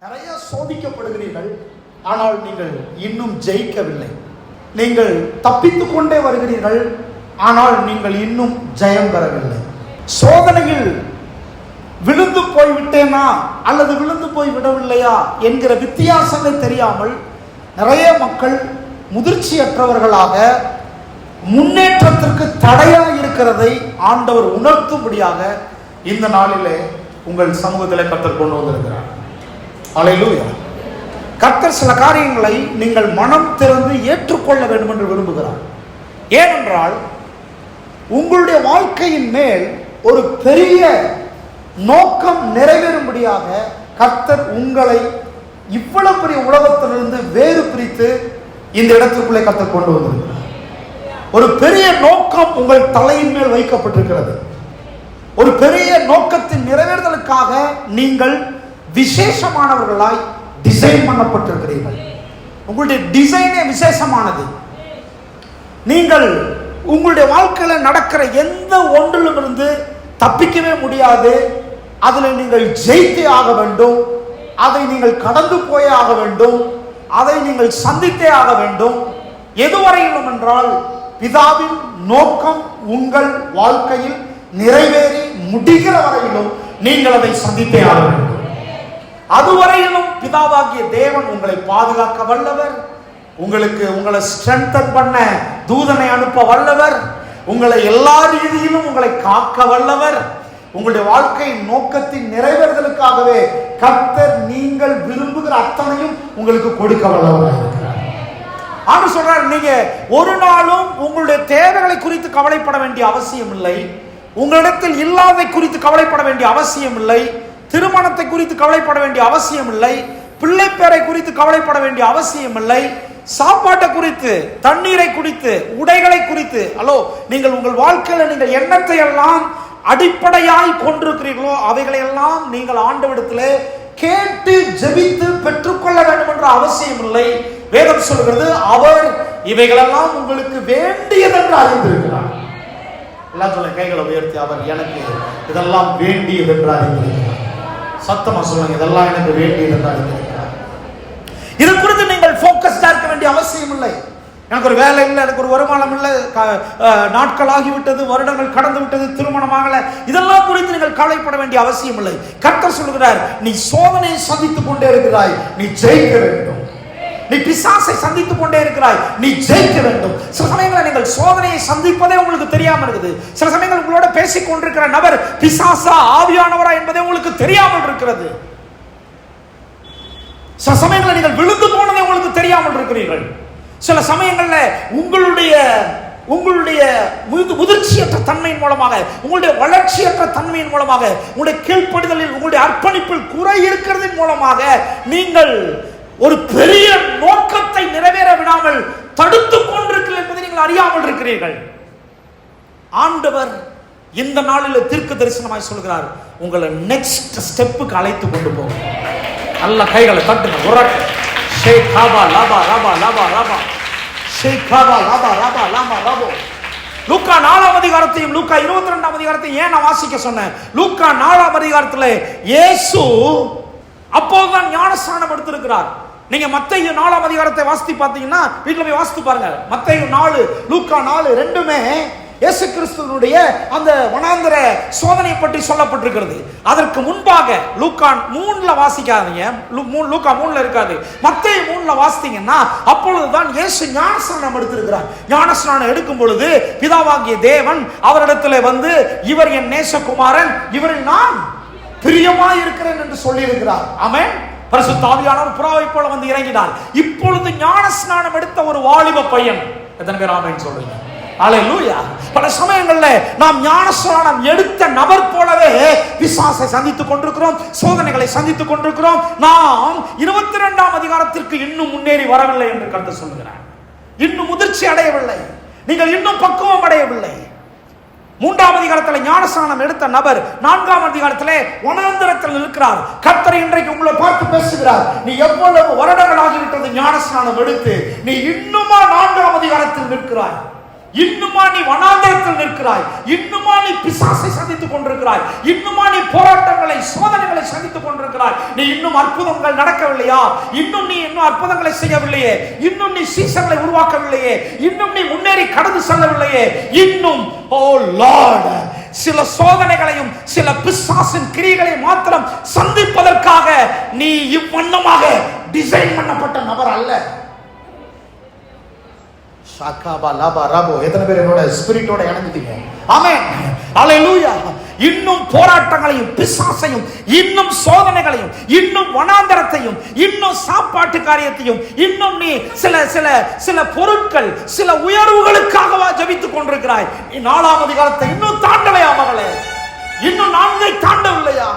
நிறைய சோதிக்கப்படுகிறீர்கள், ஆனால் நீங்கள் இன்னும் ஜெயிக்கவில்லை. நீங்கள் தப்பித்துக் கொண்டே வருகிறீர்கள், ஆனால் நீங்கள் இன்னும் ஜெயம் பெறவில்லை. சோதனையில் விழுந்து போய்விட்டேனா அல்லது விழுந்து போய் விடவில்லையா என்கிற வித்தியாசமே தெரியாமல் நிறைய மக்கள் முதிர்ச்சியற்றவர்களாக முன்னேற்றத்திற்கு தடையாக இருக்கிறதை ஆண்டவர் உணர்த்தும்படியாக இந்த நாளிலே உங்கள் சமூகத்தில் கர்த்தர் கொண்டு வந்திருக்கிறார். அல்லேலூயா. கர்த்தர் சில காரியங்களை நீங்கள் மனம் திறந்து ஏற்றுக்கொள்ள வேண்டும் என்று விரும்புகிறார். ஏனென்றால் உங்களுடைய வாழ்க்கையின் மேல் ஒரு பெரிய நோக்கம் நிறைவேறும்படியாக கர்த்தர் உங்களை இவ்வளவு பெரிய உலகத்திலிருந்து வேறு பிரித்து இந்த இடத்திற்குள்ளே கர்த்தர் கொண்டு வந்திருக்கிறார். ஒரு பெரிய நோக்கம் உங்கள் தலையின் மேல் வைக்கப்பட்டிருக்கிறது. ஒரு பெரிய நோக்கத்தின் நிறைவேறுதலுக்காக நீங்கள் விசேஷமானவர்களாய் டிசைன் பண்ணப்பட்டிருக்கிறீர்கள். உங்களுடைய டிசைனே விசேஷமானது. நீங்கள் உங்களுடைய வாழ்க்கையில் நடக்கிற எந்த ஒன்றிலும் இருந்து தப்பிக்கவே முடியாது. அதில் நீங்கள் ஜெயித்தே ஆக வேண்டும். அதை நீங்கள் கடந்து போயே ஆக வேண்டும். அதை நீங்கள் சந்தித்தே ஆக வேண்டும். எதுவரையிலும் என்றால் பிதாவின் நோக்கம் உங்கள் வாழ்க்கையில் நிறைவேறி முடிகிற வரையிலும் நீங்கள் அதை சந்தித்தே ஆக வேண்டும். அதுவரையிலும் பிதாவாகிய தேவன் உங்களை பாதுகாக்க வல்லவர். உங்களை ஸ்ட்ரென்தன் பண்ண தூதனை அனுப்ப வல்லவர். உங்களை எல்லா ரீதியிலும் உங்களை காக்க வல்லவர். உங்களுடைய வாழ்க்கையின் நோக்கத்தின் நிறைவேறுதலுக்காகவே கர்த்தர் நீங்கள் விரும்புகிற அத்தனையும் உங்களுக்கு கொடுக்க வல்லவர். ஆண்டு சொல்றார், நீங்க ஒரு நாளும் உங்களுடைய தேவைகளை குறித்து கவலைப்பட வேண்டிய அவசியம் இல்லை. உங்களிடத்தில் இல்லாததை குறித்து கவலைப்பட வேண்டிய அவசியம் இல்லை. திருமணத்தை குறித்து கவலைப்பட வேண்டிய அவசியம் இல்லை. பிள்ளை பேரை குறித்து கவலைப்பட வேண்டிய அவசியம் இல்லை. சாப்பாட்டை குறித்து, தண்ணீரை குறித்து, உடைகளை குறித்து, நீங்கள் உங்கள் வாழ்க்கையில் நீங்கள் எண்ணத்தை எல்லாம் அடிப்படையாய் கொண்டிருக்கிறீர்களோ அவைகளையெல்லாம் நீங்கள் ஆண்டவரிடத்திலே கேட்டு ஜெபித்து பெற்றுக்கொள்ள வேண்டும் என்ற அவசியம் இல்லை. வேதம் சொல்கிறது, அவர் இவைகளெல்லாம் உங்களுக்கு வேண்டியதென்று அறிந்திருக்கிறார். எல்லாம் சொல்ல கைகளை உயர்த்தி, அவர் எனக்கு இதெல்லாம் வேண்டியது என்று அறிந்திருக்கிறார். சத்தமா சொல்லுங்க, இதெல்லாம் எனக்கு வேண்டியது என்று அறிந்திருக்கிறார். இது குறித்து நீங்கள் போக்கஸ்டா இருக்க வேண்டிய அவசியம் இல்லை. எனக்கு ஒரு வேலை இல்லை, எனக்கு ஒரு வருமானம் இல்லை, நாட்கள் ஆகிவிட்டது, வருடங்கள் கடந்து விட்டது, திருமணமாகல, இதெல்லாம் குறித்து நீங்கள் கவலைப்பட வேண்டிய அவசியம் இல்லை. கர்த்தர் சொல்கிறார், நீ சோதனையை சந்தித்துக் கொண்டே இருக்கிறாய், நீ ஜெயிக்க வேண்டும். நீ பிசாசை சந்தித்துக் கொண்டே இருக்கிறாய், நீ ஜெயிக்க வேண்டும். சில சமயங்களில் நீங்கள் சோதனையை சந்திப்பதே உங்களுக்கு தெரியாமல் இருக்குது. சில சமயங்கள் உங்களோட பேசிக் கொண்டிருக்கிற நபர் பிசாசா ஆவியானவரா என்பதே உங்களுக்கு தெரியாமல் இருக்கிறது. சில சமயங்களில் நீங்கள் விழுந்து போனதே உங்களுக்கு தெரியாமல் இருக்கிறீர்கள். சில சமயங்களில் உங்களுடைய முதிர்ச்சியற்ற தன்மையின் மூலமாக, உங்களுடைய வளர்ச்சியற்ற தன்மையின் மூலமாக, உங்களுடைய கீழ்ப்படிதலில், உங்களுடைய அர்ப்பணிப்பில் குறை இருக்கிறதின் மூலமாக நீங்கள் ஒரு பெரிய நோக்கத்தை நிறைவேற விடாமல் தடுத்துக் கொண்டிருக்கிறீர்கள் என்பதை நீங்கள் அறியாமல் இருக்கிறீர்கள். ஆண்டவர் இந்த நாளில் தீர்க்க தரிசனமாய் சொல்கிறார், உங்களை நெக்ஸ்ட் ஸ்டெப்புக்கு அழைத்து கொண்டு போகும். நல்ல கைகளை தட்டுங்க. லூக்கா 4ஆம் அதிகாரத்தையும் லூக்கா 22ஆம் அதிகாரத்தையும் ஏன் நான் வாசிக்க சொன்னேன்? லூக்கா 4ஆம் அதிகாரத்தில் இயேசு அப்போதுதான் ஞானஸ்நானம் எடுத்திருக்கிறார். நீங்க மத்தேயு 4ஆம் அதிகாரத்தை வாசித்து பார்த்தீங்கன்னா, வீட்டில் போய் வாசித்து பாருங்க. மத்தேயு 4, லூக்கா 4 ரெண்டுமே இயேசு கிறிஸ்துவினுடைய அந்த வனாந்தர சோதனை பற்றி சொல்லப்பட்டிருக்கிறது. அதற்கு முன்பாக லூக்கா 3ல வாசிக்காதீங்க, லூக்கா 3ல இருக்காது, மத்தேயு 3ல வாசித்தீங்கன்னா அப்பொழுதுதான் இயேசு ஞானஸ்நானம் எடுத்திருக்கிறார். ஞானஸ்நானம் எடுக்கும் பொழுது பிதாவாகிய தேவன் அவரிடத்துல வந்து, இவர் என் நேசகுமாரன், இவரில் நான் பிரியமாய் இருக்கிறேன் என்று சொல்லி இருக்கிறார். ஆமென். பரிசுத்த ஆவியானவர் புறாவை போல வந்து இறங்கினார். இப்பொழுது ஞானஸ்நானம் எடுத்த ஒரு வாலிப பையன், எத்தனை பேர் ஆமென் சொல்றீங்க? அல்லேலூயா. பல சமயங்களில் நாம் ஞானஸ்நானம் எடுத்த நபர் போலவே பிசாசை சந்தித்துக் கொண்டிருக்கிறோம், சோதனைகளை சந்தித்துக் கொண்டிருக்கிறோம். நாம் 22ஆம் அதிகாரத்திற்கு இன்னும் முன்னேறி வரவில்லை என்று கர்த்தர் சொல்கிறார். இன்னும் முதிர்ச்சி அடையவில்லை, நீங்கள் இன்னும் பக்குவம் அடையவில்லை. 3ஆம் அதிகாரத்தில் ஞானஸ்நானம் எடுத்த நபர் 4ஆம் அதிகாரத்திலே வனாந்தரத்தில் இருக்கிறார். கர்த்தர் இன்றைக்கு உங்களை பார்த்து பேசுகிறார், நீ எவ்வளவு வருடங்கள் ஆகிவிட்டது ஞானஸ்நானம் எடுத்து, நீ இன்னுமா 4ஆம் அதிகாரத்தில் நிற்கிறாய்? இன்னுமா நீ வனாந்தரத்தில் நிற்கிறாய்? இன்னுமா நீ பிசாசை சந்தித்துக் கொண்டிருக்கிறாய்? இன்னுமா நீ போராட்டங்களை, சோதனைகளை சந்தித்துக் கொண்டிருக்கிறாய்? நீ இன்னும் அற்புதங்கள் நடக்கவில்லையா? இன்னும் நீ அற்புதங்களை செய்யவில்லையே? இன்னும் நீ சீசர்களை உருவாக்கவில்லையே? இன்னும் நீ முன்னேறி கடந்து செல்லவில்லையே? இன்னும் ஓ லார்ட், சில சோதனைகளையும் சில பிசாசின் கிரியைகளை மாத்திரம் சந்திப்பதற்காக நீ இவ்வண்ணமாக டிசைன் பண்ணப்பட்ட நபர் அல்ல. எத்தனை பேர் என்னோட ஸ்பிரிட்டோட இணைஞ்சிட்டீங்க? ஆமென், ஹல்லேலூயா. இன்னும் போராட்டங்களையும், பிசாசையும், இன்னும் சோதனைகளையும், இன்னும் வனாந்தரத்தையும், இன்னும் சாப்பாட்டு காரியத்தையும், இன்னும் நீ சில சில சில பொருட்கள், சில உயர்வுகளுக்காகவா ஜெபித்துக் கொண்டிருக்கிறாய்? 4ஆம் அதிகாரத்தை இன்னும் தாண்டலையா மகளே? இன்னும் 4ஐ தாண்டவில்லையா?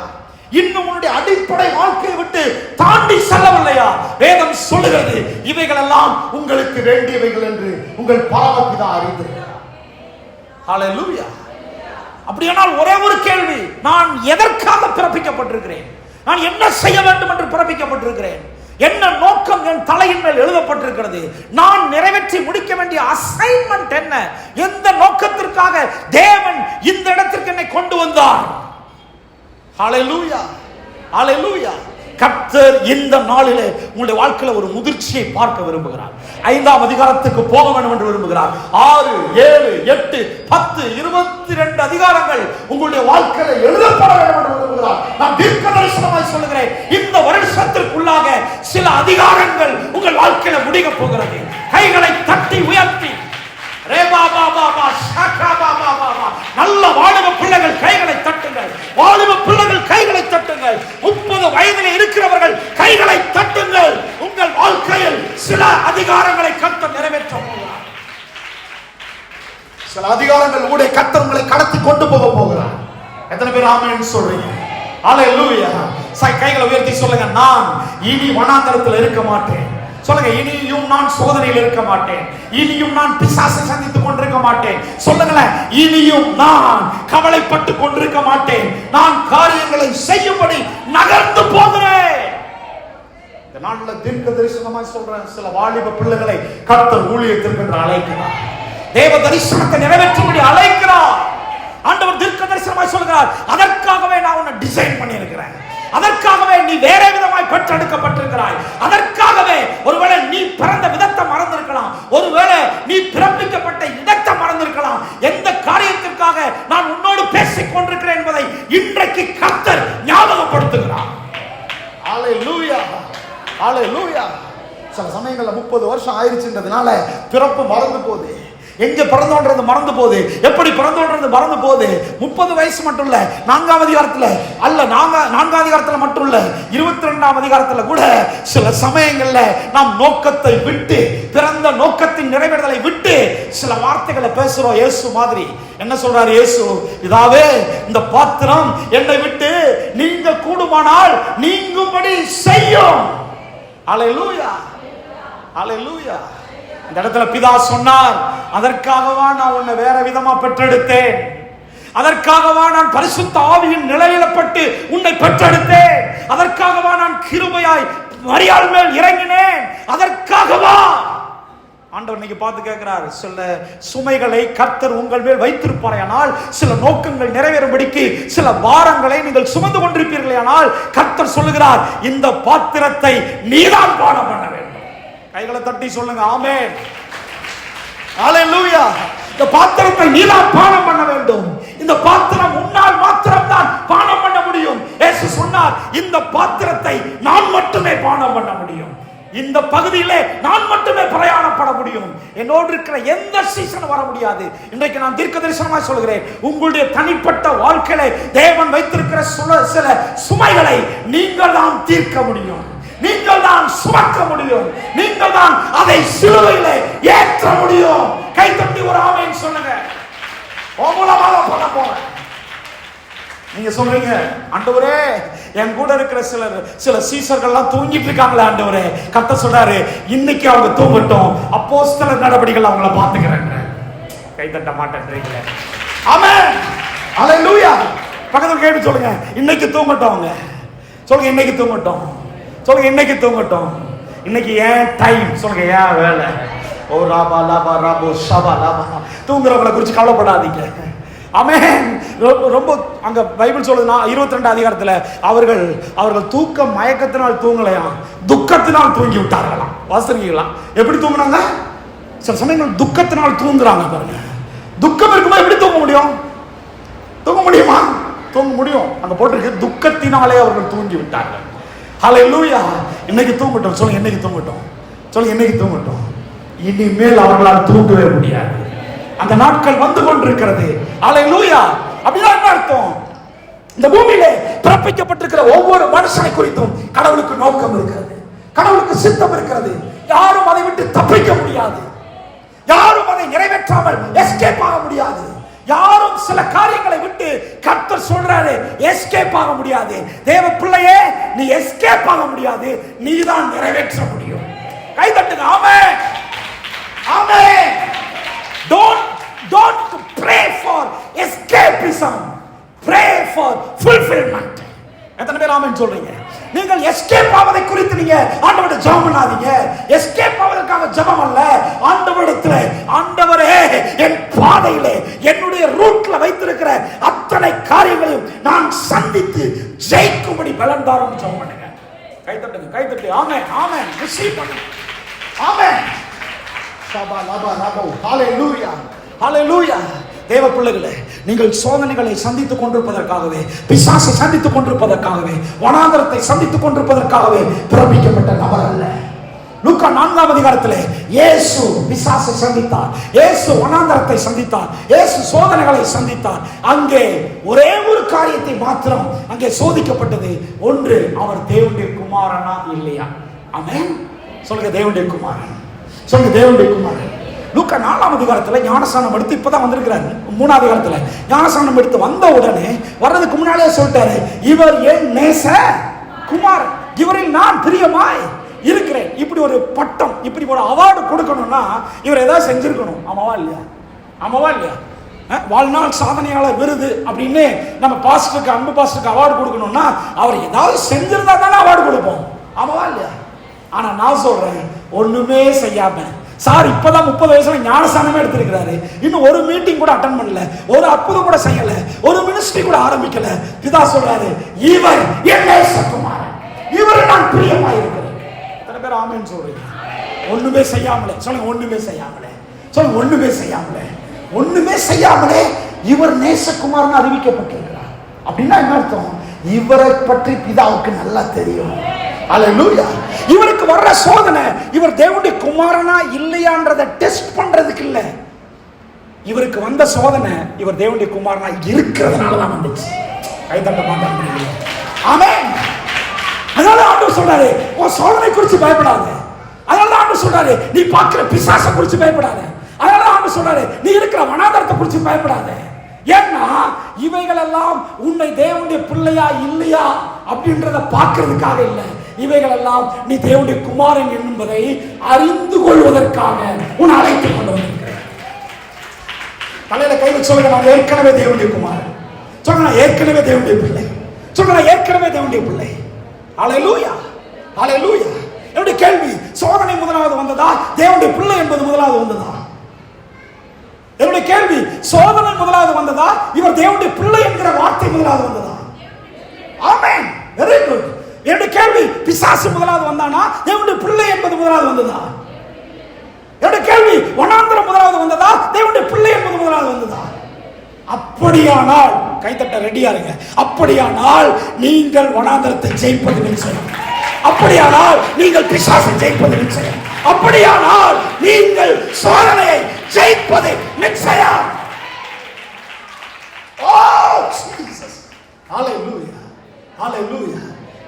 இன்னும் உன்னுடைய அடிப்படை வாழ்க்கையை விட்டு தாண்டி செல்லவில்லையா? வேதம் சொல்லுகிறது, இவைகள் எல்லாம் உங்களுக்கு வேண்டியவைகள் என்று உங்கள் பரமபிதா அறிந்திருக்கிறார். ஹல்லேலூயா. அப்படியானால் ஒரே ஒரு கேள்வி, நான் எதற்காக பிறப்பிக்கப்பட்டிருக்கிறேன்? நான் என்ன செய்ய வேண்டும் என்று பிறப்பிக்கப்பட்டிருக்கிறேன்? என்ன நோக்கம் என் தலையின் மேல் எழுதப்பட்டிருக்கிறது? நான் நிறைவேற்றி முடிக்க வேண்டிய அசைன்மெண்ட் என்ன? எந்த நோக்கத்திற்காக தேவன் இந்த இடத்திற்கு என்னை கொண்டு வந்தார்? ஹல்லேலூயா, ஹல்லேலூயா. கர்த்தர் இந்த நாளிலே உங்களுடைய வாழ்க்கையில ஒரு முதிர்ச்சியை பார்க்க விரும்புகிறார். 5ஆம் அதிகாரத்துக்கு போக வேண்டும் என்று விரும்புகிறார். 6, 7, 8, 10, 22 அதிகாரங்கள் உங்களுடைய வாழ்க்கையில எழுதப்பட வேண்டும் என்று விரும்புகிறார். நான் தீர்க்க தரிசனமாய் சொல்லுகிறேன், இந்த வருஷத்திற்குள்ளாக சில அதிகாரங்கள் உங்கள் வாழ்க்கையில முடிய போகிறது. கைகளை தட்டி உயர்த்தி நல்ல வாலிப பிள்ளைகள் கைகளை தட்டுங்கள். வாலிப பிள்ளைகள் கைகளை தட்டுங்கள். 30 வயதில் இருக்கிறவர்கள் கைகளை தட்டுங்கள். உங்கள் வாழ்க்கையில் சில அதிகாரங்களை கர்த்தர் நிறைவேற்ற போகிறார். சில அதிகாரங்கள் உடைய கர்த்தர் உங்களை கடத்தி கொண்டு போக போகிறார். எத்தனை பேர் ஆமென் சொல்றீங்க? ஹல்லேலூயா. கைகளை உயர்த்தி சொல்லுங்க, நான் இனி வனாந்தரத்தில் இருக்க மாட்டேன். சொல்லுங்க, இனியும் நான் சோதனையில் இருக்க மாட்டேன். இனியும் நான் பிசாசை சந்தித்துக் கொண்டிருக்க மாட்டேன். சொல்லுங்களேன், இனியும் நான் கவலைப்பட்டு கொண்டிருக்க மாட்டேன். நான் காரியங்களை செய்யும்படி நகர்ந்து போகிறேன். இந்த நாளில் தீர்க்க தரிசனமாய் சொல்றேன், சில வாலிப பிள்ளைகளை கர்த்தர் ஊழியத்திற்கு அழைக்கிறார். தேவ தரிசனத்தை நிறைவேற்றும்படி அழைக்கிறார். ஆண்டவர் தீர்க்க தரிசனமாய் சொல்கிறார், அதற்காகவே நான் உன்னை டிசைன் பண்ணி இருக்கிறேன். அதற்காகவே நீ வேற விதமாய் பெற்றெடுக்கப்பட்டிருக்கிறாய். அதற்காகவே ஒருவேளை நீ பிறந்த விதத்தை மறந்திருக்கலாம், ஒருவேளை நீ பிறப்பிக்கப்பட்ட இடத்தை மறந்திருக்கலாம். எந்த காரியத்திற்காக நான் உன்னோடு பேசிக் கொண்டிருக்கிறேன் என்பதை இன்றைக்கு கர்த்தர் ஞாபகப்படுத்துகிறார். ஹல்லேலூயா, ஹல்லேலூயா. சில சமயங்கள்ல 30 வருஷம் ஆயிருச்சுன்றதுனால பிறப்பு மறந்து போகுது. எங்க பிறந்தோன்றது மறந்து போகுது, எப்படி பிறந்தோன்றது மறந்து போகுது. 30 வயசு மட்டும் இல்ல, 4ஆம் அதிகாரத்துல அல்ல, 4ஆம் அதிகாரத்துல மட்டும் இல்ல, 22ஆம் அதிகாரத்துல கூட சில சமயங்கள்ல நாம் நோக்கத்தை விட்டு, பிறந்த நோக்கத்தின் நிறைவேறுதலை விட்டு சில வார்த்தைகளை பேசுறோம். இயேசு மாதிரி என்ன சொல்றாரு இயேசு? இதாவே இந்த பாத்திரம் என்னை விட்டு நீங்க கூடுமானால் நீங்கும்படி செய்யும். ஹல்லேலூயா, ஹல்லேலூயா. இந்த இடத்துல பிதா சொன்னார், அதற்காகவா நான் உன்னை வேற விதமா பெற்றெடுத்தேன். அதற்காகவா நான் பரிசுத்த ஆவியின் நிலையிலப்பட்டு உன்னை பெற்றெடுத்தேன். அதற்காகவா நான் கிருபையாய் மரியாள் மேல் இறங்கினேன். அதற்காகவா ஆண்டவர் இன்னைக்கு பார்த்து கேட்கிறார், சில சுமைகளை கர்த்தர் உங்கள் மேல் வைத்திருப்பாரையானால், சில நோக்கங்கள் நிறைவேறும்படிக்கு சில பாரங்களை நீங்கள் சுமந்து கொண்டிருப்பீர்களே, ஆனால் கர்த்தர் சொல்லுகிறார், இந்த பாத்திரத்தை நீதான் பானம் பண்ண வேண்டும். கைகளை தட்டி சொல்லுங்க, ஆமென், ஹல்லேலூயா. இந்த பாத்திரத்தை நீதான் பானம் பண்ண வேண்டும். இந்த பாத்திரம் உன்னால் மாத்திரம் தான் பானம் பண்ண முடியும். இயேசு சொன்னார், இந்த பாத்திரத்தை நான் மட்டுமே பானம் பண்ண முடியும். இந்த பகுதியிலே நான் மட்டுமே பிரயாணப்பட முடியும். என்னோடு இருக்கிற எந்த சீசன் வர முடியாது. இன்றைக்கு நான் தீர்க்க தரிசனமாய் சொல்கிறேன், உங்களுடைய தனிப்பட்ட வாழ்க்கையிலே தேவன் வைத்திருக்கிற சில சுமைகளை நீங்கள் தான் தீர்க்க முடியும். நீங்கள் தான் சுமக்க முடியும். நீங்கள் தான் அதை சிலுவையிலே ஏற்ற முடியும். கை தட்டி ஒரு ஆமென் சொல்லுங்க. மூலமாக பண்ண போறேன். நீங்க சொல்றீங்க, ஆண்டவரே என் கூட இருக்கிற சில சீசர்கள்லாம் தூங்கிட்டு இருக்காங்களே ஆண்டவரே. கர்த்தர் சொல்றாரு, இன்னைக்கு அவங்க தூங்கட்டும், அப்போஸ்தலர் நடவடிக்கைகள் அவங்கள பாத்துக்கிறேன். கை தட்ட மாட்டேன்றீங்களே, ஆமென், ஹல்லேலூயா. பக்கத்துல கேட்டு சொல்லுங்க, இன்னைக்கு தூங்கட்டும் அவங்க. சொல்லுங்க, இன்னைக்கு தூங்கட்டும். சொல்லுங்க, இன்னைக்கு தூங்கட்டும். இன்னைக்கு ஏன் டைம் சொல்லுங்க, ஏன் வேலை. ஓ ராபா லாபா ராபோ ஷபா லாபா. தூங்குறவங்களை குறித்து கவலைப்படாதீங்க. ஆமென். ரொம்ப அங்க பைபிள் சொல்லுதுன்னா 22 அதிகாரத்துல அவர்கள் தூக்க மயக்கத்தினால் தூங்கலையாம், துக்கத்தினால் தூங்கி விட்டார்களாம். வாசிக்கிறீங்களா? எப்படி தூங்குனாங்க? சில சமயங்கள் துக்கத்தினால் தூங்குறாங்க பாருங்க. துக்கம் இருக்குமா எப்படி தூங்க முடியும்? தூங்க முடியுமா? தூங்க முடியும். அங்க போட்டிருக்கு துக்கத்தினாலே அவர்கள் தூங்கி விட்டார்கள். ஹல்லேலூயா. இன்னைக்கு தூங்கட்டும் சொல்லுங்க. என்னைக்கு தூங்கட்டும் சொல்லுங்க. என்னைக்கு தூங்கட்டும். இனிமேல் அவர்களால் தூங்கவே முடியாது. அந்த நாட்கள் வந்து கொண்டிருக்கிறது. ஹல்லேலூயா. அப்படின்னா என்ன அர்த்தம்? இந்த பூமியிலே பிறப்பிக்கப்பட்டிருக்கிற ஒவ்வொரு மனுஷனை குறித்தும் கடவுளுக்கு நோக்கம் இருக்கிறது, கடவுளுக்கு சித்தம் இருக்கிறது. யாரும் அதை விட்டு தப்பிக்க முடியாது. யாரும் அதை நிறைவேற்றாமல் எஸ்கேப் ஆக முடியாது. யாரும் சில காரியங்களை விட்டு கர்த்தர் சொல்றாரு எஸ்கேப் ஆக முடியாது. தேவ பிள்ளையே, நீ எஸ்கேப் ஆக முடியாது, நீ தான் நிறைவேற்ற முடியும். கை தட்டுங்க. ஆமென். ஆமென். Don't pray for escapism. Pray for fulfillment. எத்தனை பேர் ஆமென் சொல்றீங்க? நீங்கள் எஸ்கேப் ஆவதை குறித்து நீங்க ஆண்டவரை ஜெபம் பண்ணாதீங்க. எஸ்கேப் ஆவதற்காக ஜெபம் அல்ல. ஆண்டவரிடத்திலே, ஆண்டவரே என் பாதையிலே என்னுடைய ரூட்ல வைத்திருக்கிற அத்தனை காரியங்களையும் நான் சந்தித்து ஜெயிக்கும்படி பலன் தாரும் ஜெபம் பண்ணுங்க. கை தட்டுங்க. கை தட்டி ஆமென். ஆமென். ரிசீவ் பண்ணுங்க. ஆமென். ஷபா லபா லபோ. ஹல்லேலூயா. ஹல்லேலூயா. தேவ பிள்ளைகளே, நீங்கள் சோதனைகளை சந்தித்துக் கொண்டிருப்பதற்காகவே, பிசாசை சந்தித்துக் கொண்டிருப்பதற்காகவே, வனாந்தரத்தை சந்தித்துக் கொண்டிருப்பதற்காகவே பிறப்பிக்கப்பட்ட நபர் அல்ல. லூக்கா 4 அதிகாரத்திலே இயேசு பிசாசை சந்தித்தார், இயேசு வனாந்தரத்தை சந்தித்தார், இயேசு சோதனைகளை சந்தித்தார். அங்கே ஒரே ஒரு காரியத்தை மாத்திரம் அங்கே சோதிக்கப்பட்டது. ஒன்று, அவர் தேவனுடைய குமாரனா இல்லையா? ஆமென். சொல்லுங்க, தேவனுடைய குமாரன். சொல்லுங்க, தேவனுடைய குமாரன். லூக்கா 4 அதிகாரத்துல ஞானஸ்நானம் எடுத்து இப்பதான் வந்திருக்கிறாரு. 3 அதிகாரத்துல ஞானஸ்நானம் எடுத்து வந்த உடனே வர்றதுக்கு முன்னாலே சொல்லிட்டாரு, இவர் என் நேச குமாரன், இவரில் நான் பிரியமாய் இருக்கிறேன். இப்படி ஒரு பட்டம், இப்படி ஒரு அவார்டு கொடுக்கணும்னா இவர் ஏதாவது செஞ்சிருக்கணும். ஆமாவா இல்லையா? ஆமாவா இல்லையா? வாழ்நாள் சாதனையாளர் விருது அப்படின்னு நம்ம பாஸ்டருக்கு, அன்பு பாஸ்டருக்கு அவார்டு கொடுக்கணும்னா அவர் ஏதாவது செஞ்சிருந்தா தானே அவார்டு கொடுப்போம். ஆமாவா இல்லையா? ஆனா நான் சொல்றேன், ஒண்ணுமே செய்யாம சார் இப்பதான் 30 வயசுல ஞானஸ்நானமே எடுத்திருக்கிறாரு, இன்னும் ஒரு மீட்டிங் கூட அட்டெண்ட் பண்ணல, ஒரு அற்புதம் கூட செய்யல, ஒரு மினிஸ்ட்ரி கூட ஆரம்பிக்கல. பிதா சொல்றாரு, இவர் என் நேசகுமாரன், இவர் நான் பிரியமாய் இருக்கிறேன். எத்தனை பேர் ஆமென் சொல்றீங்க? ஒண்ணுமே செய்யாமலே சொல்லுங்க. ஒண்ணுமே செய்யாமலே சொல்லுங்க. ஒண்ணுமே செய்யாமலே, ஒண்ணுமே செய்யாமலே இவர் நேசகுமாரன் அறிவிக்கப்பட்டிருக்கிறார். அப்படின்னா என்ன அர்த்தம்? இவரை பற்றி பிதாவுக்கு நல்லா தெரியும். அல்லேலூயா. இவருக்கு வர்ற சோதனை இவர் தேவனுடைய குமாரனா இல்லையான்றதை டெஸ்ட் பண்றதுக்கு இல்ல. இவருக்கு வந்த சோதனை இவர் தேவனுடைய குமாரனா இருக்கிறதுனால தான் வந்துச்சு. கை தட்ட மாட்டாங்க. ஆமென். அதனால ஆண்டவர் சொல்றாரு, உன் சோதனை குறித்து பயப்படாத. அதனால ஆண்டவர் சொல்றாரு, நீ பார்க்கிற பிசாசை குறித்து பயப்படாத. அதனால ஆண்டவர் சொல்றாரு, நீ இருக்கிற வனாந்தரத்தை குறித்து பயப்படாத. ஏன்னா இவைகள் எல்லாம் உன்னை தேவனுடைய பிள்ளையா இல்லையா அப்படின்றத பார்க்கிறதுக்காக இல்லை. இவைகள் எல்லாம் நீ தேவனுடைய குமாரன் என்பதை அறிந்து கொள்வதற்காக உன்னை அழைத்துக் கொண்டு வந்திருக்கிறேன். தலையில கை வச்சு சொல்லுங்க, நான் ஏற்கனவே தேவனுடைய குமாரன். சொல்லுங்க, நான் ஏற்கனவே தேவனுடைய பிள்ளை. சொல்லுங்க, நான் ஏற்கனவே தேவனுடைய பிள்ளை. அல்லேலூயா. அல்லேலூயா. என்னுடைய கேள்வி, சோதனை முதலாவது வந்ததா, தேவனுடைய பிள்ளை என்பது முதலாவது வந்ததா? என்னுடைய கேள்வி, சோதனை முதலாவது வந்ததா, இவர் தேவனுடைய பிள்ளை என்கிற வார்த்தை முதலாவது வந்ததா? ஆமென். Very good. என்னுடைய கேள்வி, பிசாசு முதலாவது வந்தானா, தேவனுடைய பிள்ளை என்பது முதலாவது வந்ததா? என்னுடைய கேள்வி, வனாந்தரம் முதலாவது வந்ததா, தேவனுடைய பிள்ளை என்பது முதலாவது வந்ததா? அப்படியானால் கைத்தட்ட ரெடியா இருங்க. அப்படியானால் நீங்கள் வனாந்தரத்தை ஜெயிப்பது நிச்சயம். அப்படியானால் நீங்கள் பிசாசை ஜெயிப்பது நிச்சயம். அப்படியானால் நீங்கள் சோதனையை ஜெயிப்பது நிச்சயம். ஓ ஜீசஸ். ஹalleluya. ஹalleluya.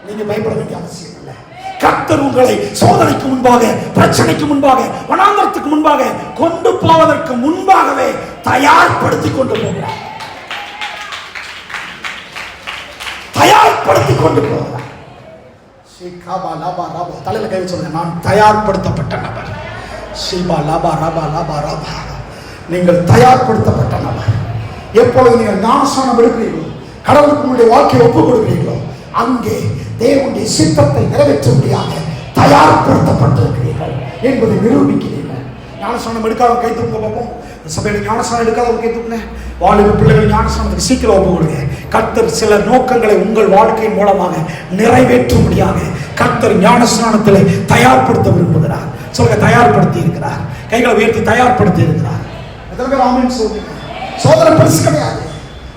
நீங்க பயப்பட வேண்டிய அவசியம் இல்லை. கர்த்தர் உங்களை சோதனைக்கு முன்பாக, பிரச்சனைக்கு முன்பாக, வனாந்தரத்துக்கு முன்பாக கொண்டு போவதற்கு முன்பாகவே தயார்படுத்திக் கொண்டு போகிறார். தயார்படுத்திக் கொண்டு போகிறார். தலையில கை சொல்லுங்க, நான் தயார்படுத்தப்பட்ட நபர். Sheeba lava Rafah lava Rafah. நீங்கள் தயார்படுத்தப்பட்ட நபர். எப்பொழுது நீங்கள் ஞானஸ்நானம் எடுக்கிறீர்களோ, கடவுளுக்கு உங்களுடைய வாழ்க்கையை ஒப்புக் கொடுக்கிறீர்களோ, அங்கே தேவனுடைய சித்தத்தை நிறைவேற்றும்படியாக தயார்படுத்தப்பட்டிருக்கிறீர்கள் என்பதை நிரூபிக்கிறீர்கள். ஞானஸ்நானம் எடுக்காத கை தூக்க பார்ப்போம். சபையில் ஞானஸ்நானம் எடுக்காத கை தூக்குங்க. வாலிப பிள்ளைகள் ஞானஸ்நானத்துக்கு சீக்கிரம் ஒப்பு கொடுங்க. கர்த்தர் சில நோக்கங்களை உங்கள் வாழ்க்கையின் மூலமாக நிறைவேற்றும்படியாக கர்த்தர் ஞானஸ்நானத்திலே தயார்படுத்த விரும்புகிறார். சொல்லுங்க, தயார்படுத்தி இருக்கிறார். கைகளை உயர்த்தி தயார்படுத்தி இருக்கிறார். சோதனை பெருசு கிடையாது,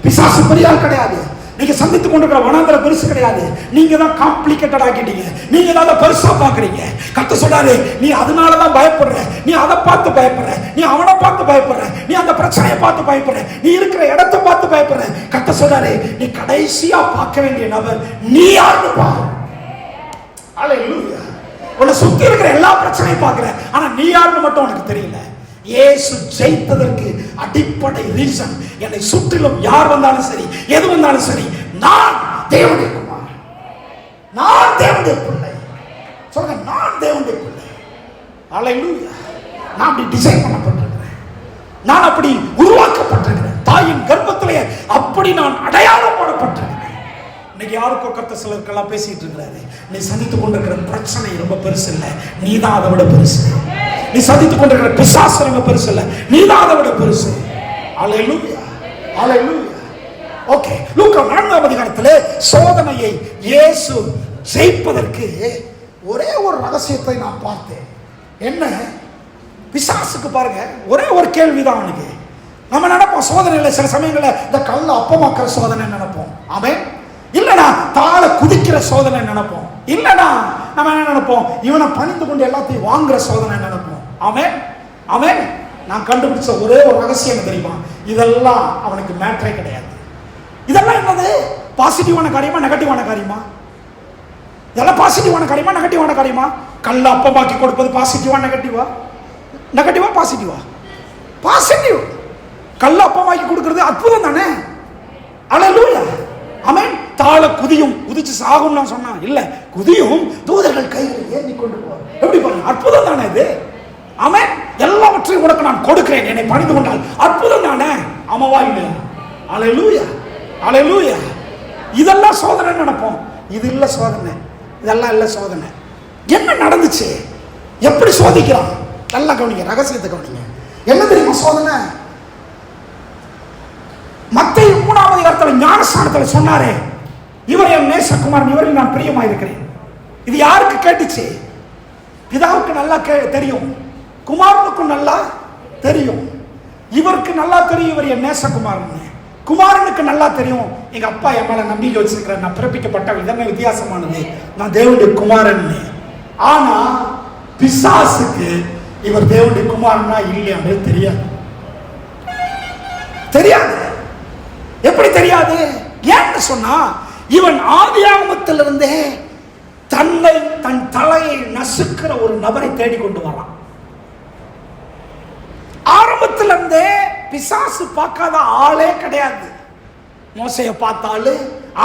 பிசாசு பெரியால் கிடையாது. நீங்க சந்தித்துக் கொண்டிருக்கிற வனாந்தர பெருசு கிடையாது. நீங்க தான் காம்ப்ளிகேட்டட் ஆக்கிட்டீங்க. நீங்க தான் பெருசா பாக்குறீங்க. கர்த்தர் சொல்றாரு, நீ அதனாலதான் பயப்படுற, நீ அதை பார்த்து பயப்படுற, நீ அவனை பார்த்து பயப்படுற, நீ அந்த பிரச்சனையை பார்த்து பயப்படுற, நீ இருக்கிற இடத்தை பார்த்து பயப்படுற. கர்த்தர் சொல்றாரு, நீ கடைசியா பார்க்க வேண்டிய நபர் நீ யாருன்னு பாரு. அல்லேலூயா. உன்னை சுத்தி இருக்கிற எல்லா பிரச்சனையும் பார்க்கிற, ஆனா நீ யாருன்னு மட்டும் உனக்கு தெரியல. இயேசு ஜெயித்ததற்கு அடிப்படை ரீசன், என்னை சுற்றிலும் யார் வந்தாலும் சரி, எது வந்தாலும் சரி, நான் தேவனுடைய குமாரன், நான் தேவனுடைய பிள்ளை. சொல்லுங்க, நான் தேவனுடைய பிள்ளை. அல்லேலூயா. நான் அப்படி டிசைன் பண்ணப்பட்டிருக்கிறேன், நான் அப்படி உருவாக்கப்பட்டிருக்கிறேன். தாயின் கர்ப்பத்திலே அப்படி நான் அடையாளம் போடப்பட்டிருக்கிறேன். இன்னைக்கு யாருக்கோ கர்த்தர் சிலருக்கெல்லாம் பேசிட்டு இருக்கிறாரு, நீ சந்தித்துக் கொண்டிருக்கிற பிரச்சனை ரொம்ப பெருசு இல்லை, நீ தான் அதை விட பெருசு. நீ சந்தித்துக் கொண்டிருக்கிற பிசாசு ரொம்ப பெருசு இல்லை, நீ தான் அதை விட பெருசு. அல்லேலூயா, அல்லேலூயா. ஓகே, லூக்கா 4ஆம் அதிகாரத்திலே சோதனையை இயேசு ஜெயிப்பதற்கு ஒரே ஒரு ரகசியத்தை நான் பார்த்தேன். என்ன? பிசாசுக்கு பாருங்க, ஒரே ஒரு கேள்விதான் அவனுக்கு. நம்ம நினைப்போம் சோதனையில் சில சமயங்களில் இந்த கல்ல அப்பமாக்குற சோதனை நினைப்போம். ஆமென். இல்லடா தாள குதிக்கிற சோதனை நினைப்போம். இல்லடா நம்ம என்ன நினைப்போம், இவனை பணிந்து கொண்டு எல்லாத்தையும் வாங்குற சோதனை நினைப்போம். ஆமென், ஆமென். நான் கண்டுபிடிச்ச ஒரே ஒரு ரகசியம் தெரியுமா? இதெல்லாம் அவனுக்கு மேட்டரே கிடையாது. இதெல்லாம் என்னது? பாசிட்டிவான காரியமா நெகட்டிவான காரியமா? இதெல்லாம் பாசிட்டிவான காரியமா நெகட்டிவான காரியமா? கல்ல அப்பமாக்கி கொடுப்பது பாசிட்டிவா நெகட்டிவா? நெகட்டிவா பாசிட்டிவா? பாசிட்டிவ். கல்ல அப்பமாக்கி கொடுக்கிறது அற்புதம் தானே. அல்லேலூயா, ஆமென். தாள குதியும், குதிச்சு சாகும் நான் சொன்னா இல்ல, குதியும் தூதர்கள் கையில் ஏந்தி கொண்டு போவார். எப்படி பாருங்க, அற்புதம் தானே இது. ஆமென். எல்லாவற்றையும் உனக்கு நான் கொடுக்கிறேன், என்னை பணிந்து கொண்டால் அற்புதம் தானே. ஆமாவா இல்லையா? அல்லேலூயா, அல்லேலூயா. இதெல்லாம் சோதனை நினைப்போம், இது இல்ல சோதனை, இதெல்லாம் இல்ல சோதனை. என்ன நடந்துச்சு? எப்படி சோதிக்கிறான்? நல்லா கவனிங்க, ரகசியத்தை கவனிங்க. என்ன தெரியுமா சோதனை? மத்தேயு 3ஆம் அதிகாரத்தில் ஞானஸ்நானத்தில் சொன்னாரே, இவர் என் நேசகுமாரன், இவரில் நான் பிரியமா இருக்கிறேன். இது யாருக்கு கேட்டுச்சு? பிதாவுக்கு நல்லா தெரியும், குமாரனுக்கும் நல்லா தெரியும். இவருக்கு நல்லா தெரியும் இவர் என் நேசகுமாரன். குமாரனுக்கு நல்லா தெரியும், எங்க அப்பா என் மேல நம்பிக்கை வச்சிருக்கிறார், நான் பிறப்பிக்கப்பட்ட விதமே வித்தியாசமானது, நான் தேவனுடைய குமாரன். ஆனா பிசாசுக்கு இவர் தேவனுடைய குமாரனா இல்லையான்னு தெரியாது. தெரியாது. எப்படி தெரியாது? ஏன்னு சொன்னா, இவன் ஆதியாகமத்திலிருந்தே தன்னை, தன் தலையை நசுக்கிற ஒரு நபரை தேடிக்கொண்டு வரான். ஆரம்பத்திலிருந்தே பிசாசு பார்க்காத ஆளே கிடையாது. மோசையை பார்த்தாலு,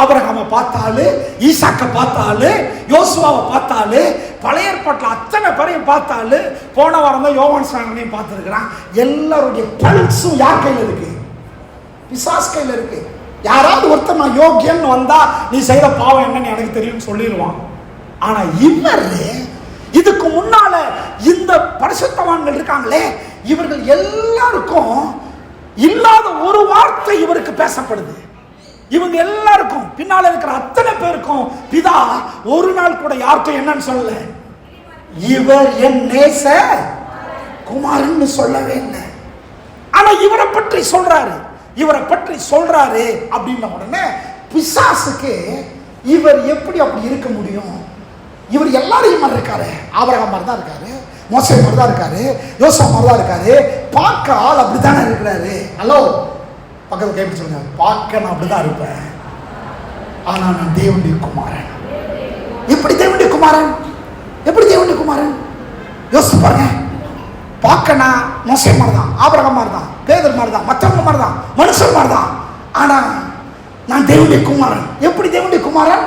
ஆபிரகாமை பார்த்தாலு, ஈசாக்க பார்த்தாலு, யோசுவாவை பார்த்தாலு, பழைய ஏற்பாட்டில் அத்தனை பேரையும் பார்த்தாலு, போன வாரம் தான் யோவான் ஸ்நானனையும் பார்த்துருக்கிறான். எல்லாருடைய பல்ஸும் யார் கையில் இருக்கு? பிசாசு கையில் இருக்கு. யாராவது ஒருத்தர் நான் யோகியன்னு வந்தா, நீ செய்த பாவம் என்னன்னு எனக்கு தெரியும் சொல்லிடுவான். ஆனா இவர், இதுக்கு முன்னால இந்த பரிசுத்தவான்கள் இருக்காங்களே, இவர்கள் எல்லாருக்கும் இல்லாத ஒரு வார்த்தை இவருக்கு பேசப்படுது. இவங்க எல்லாருக்கும் பின்னால இருக்கிற அத்தனை பேருக்கும் பிதா ஒரு நாள் கூட யாருக்கும் என்னன்னு சொல்லல, இவர் என் நேச குமாரன்னு சொல்லவே இல்லை. ஆனா இவரை பற்றி சொல்றாரு, இவரை பற்றி சொல்றாரு அப்படின்ன உடனே பிசாசுக்கு இவர் எப்படி அப்படி இருக்க முடியும்? இவர் எல்லாரையும் மாதிரி இருக்காரு, ஆபிரகாம் மாதிரி தான் இருக்காரு, மோசே மாதிரி தான் இருக்காரு, யோசா மாதிரி தான் இருக்காரு, பார்க்க ஆள் அப்படித்தானே இருக்கிறாரு. ஹலோ, பக்கத்தில் கைப்பிடி சொல்லுங்க, பார்க்க நான் அப்படிதான் இருப்பேன், ஆனா நான் தேவனுடைய குமாரன். எப்படி தேவனுடைய குமாரன்? எப்படி தேவனுடைய குமாரன்? யோசிச்சு பாருங்க. பார்க்க நான் மோசே மாதிரி தான், ஆபிரகாம் மாதிரி தான், பேதர் மாதிரி தான், மற்றவங்க மாதிரி தான், மனுஷன் மாதிரி தான், ஆனா நான் தேவனுடைய குமாரன். எப்படி தேவனுடைய குமாரன்?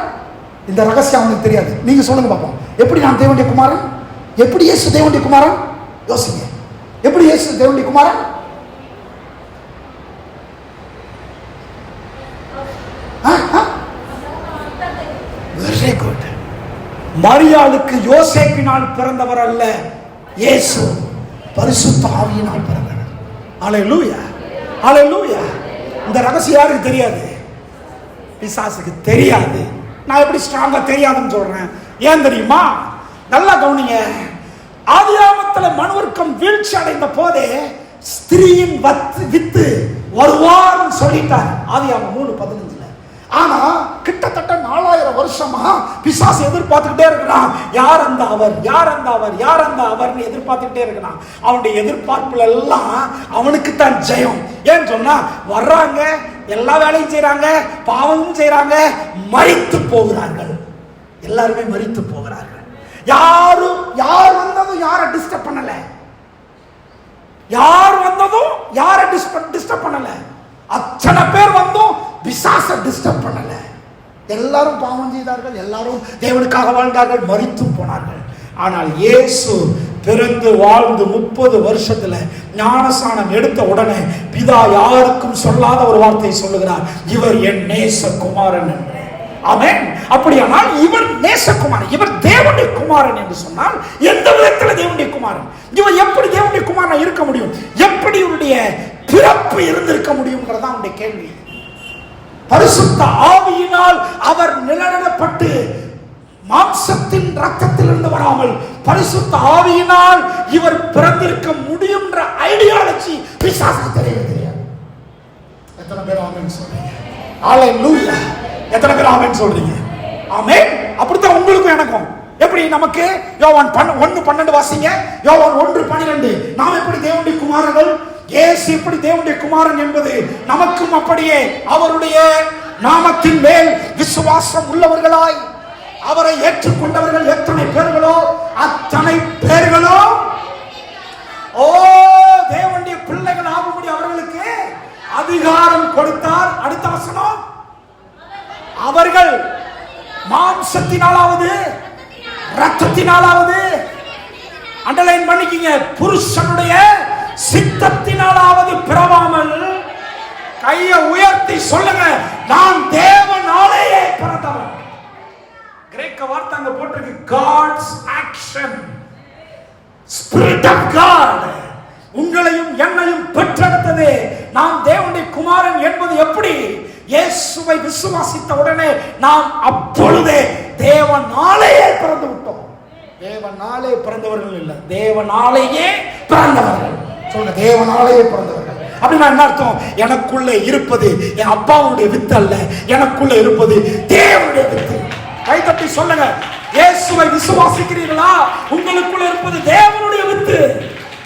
இந்த ரகசியம் அவனுக்கு தெரியாது. நீங்க சொல்லுங்க பார்ப்போம், எப்படி நான் தேவனுடைய குமாரன்? எப்படி இயேசு தேவனுடைய குமாரன்? யோசிங்க, எப்படி இயேசு தேவனுடைய குமாரன்? Very good. மரியாளுக்கு யோசேப்பினால் பிறந்தவர் அல்ல இயேசு, பரிசுத்த ஆவியினால் பிறந்தவர். அல்லேலூயா, அல்லேலூயா. இந்த ரகசியம் யாருக்கு தெரியாது? பிசாசுக்கு தெரியாது. நான் எப்படி ஸ்ட்ராங்கா தெரியாதுன்னு சொல்றேன்? ஏன் தெரியுமா? நல்லா கவனிங்க. ஆதியாகமத்துல மனுவர்க்கம் வீழ்ச்சி அடைந்த போதே ஸ்திரீயின் வித்து வருவார்னு சொல்லிட்டார் ஆதியாகமம் 3:15. ஆனா கிட்டத்தட்ட 4000 வருஷமா பிசாசு எதிர்பார்த்துக்கிட்டே இருக்கிறான். யார் அந்த அவர், யார் அந்த அவர், யார் அந்த அவர்னு எதிர்பார்த்துக்கிட்டே இருக்கிறான். அவனுடைய எதிர்பார்ப்புல எல்லாம் அவனுக்கு தான் ஜெயம். ஏன்னு சொன்னா வர்றாங்க, எல்லா வேலையும் செய்யறாங்க, பாவமும் செய்யறாங்க, மரித்து போகிறார்கள். எல்லாருமே மரித்து போகிறார்கள். யார் வந்ததும் யாரை டிஸ்டர்ப் பண்ணல, யார் வந்ததும் யாரை டிஸ்டர்ப் பண்ணல. அத்தனை பேர் வந்தும் பிசாசை டிஸ்டர்ப் பண்ணல. எல்லாரும் பாவம் செய்தார்கள், எல்லாரும் தேவனுக்காக வாழ்ந்தார்கள், மரித்து போனார்கள். ஆனால் இயேசு பிறந்து வாழ்ந்து 30 வருஷத்துல ஞானஸ்நானம் எடுத்த உடனே பிதா யாருக்கும் சொல்லாத ஒரு வார்த்தை சொல்லுகிறார், இவர் என் நேசகுமாரன் என்று. ஆமென். அப்படியானால் இவர் நேசகுமாரன், இவர் தேவனுடைய குமாரன் என்று சொன்னால் எந்த விதத்தில் தேவனுடைய குமாரன்? இவர் எப்படி தேவனுடைய குமாரன் இருக்க முடியும்? எப்படி இவருடைய பிறப்பு இருந்திருக்க முடியும்ன்றதான் அவருடைய கேள்வி. பரிசுத்த ஆவியினால் அவர் நிழலிடப்பட்டு மாம்சத்தின் ரத்தத்திலிருந்து வராமல் பரிசுத்த ஆவியினால் இவர் பிறந்திருக்க முடியும்ன்ற ஐடியாலஜி பிசாசுக்கு தெரியாது. எத்தனை பேர் ஆமென் சொல்றீங்க? ஹalleluya. எத்தனை பேர் ஆமென் சொல்றீங்க? ஆமென். அப்படித்தான் உங்களுக்கும் எனக்கும். எப்படி நமக்கு யோவான் 1:12 வாசிங்க. யோவான் 1:12 நாம் எப்படி தேவனுடைய குமாரர்கள், இயேசு எப்படி தேவனுடைய குமாரன் என்பது நமக்கும் அப்படியே அவருடைய நாமத்தின் மேல் விசுவாசம் உள்ளவர்களாய் அவரை ஏற்றுக்கொண்டவர்கள் எத்தனை பேர்களோ அத்தனை பேர்களோ தேவனுடைய பிள்ளைகள் ஆகும்படி அவர்களுக்கு அதிகாரம் கொடுத்தார். அடுத்த வசனம், அவர்கள் மாம்சத்தினாலாவது ரத்தத்தினாலாவது, அண்டர்லைன் பண்ணிக்கீங்க, புருஷனுடைய சித்தத்தினாலாவது பிறவாமல், கையை உயர்த்தி சொல்லுங்க, நான் தேவனாலேயே பிறந்தவன். கிரேக்க வார்த்தை அங்க போட்டிருக்கு, God's action, spirit of God உங்களையும் என்னையும் பெற்றெடுத்தது. நாம் தேவனுடைய குமாரன் என்பது எப்படி? இயேசுவை விசுவாசித்த உடனே நாம் அப்பொழுதே தேவனாலேயே பிறந்து விட்டோம். தேவனாலே பிறந்தவர்கள் இல்ல, தேவனாலேயே பிறந்தவர்கள். சொல்லுங்க, தேவனாலேயே பிறந்தவர்கள். அப்படின்னா என்ன அர்த்தம்? எனக்குள்ள இருப்பது என் அப்பாவுடைய வித்து அல்ல, எனக்குள்ள இருப்பது தேவனுடைய வித்து. கை தட்டி சொல்லுங்க, இயேசுவை விசுவாசிக்கிறீர்களா? உங்களுக்குள்ள இருப்பது தேவனுடைய வித்து.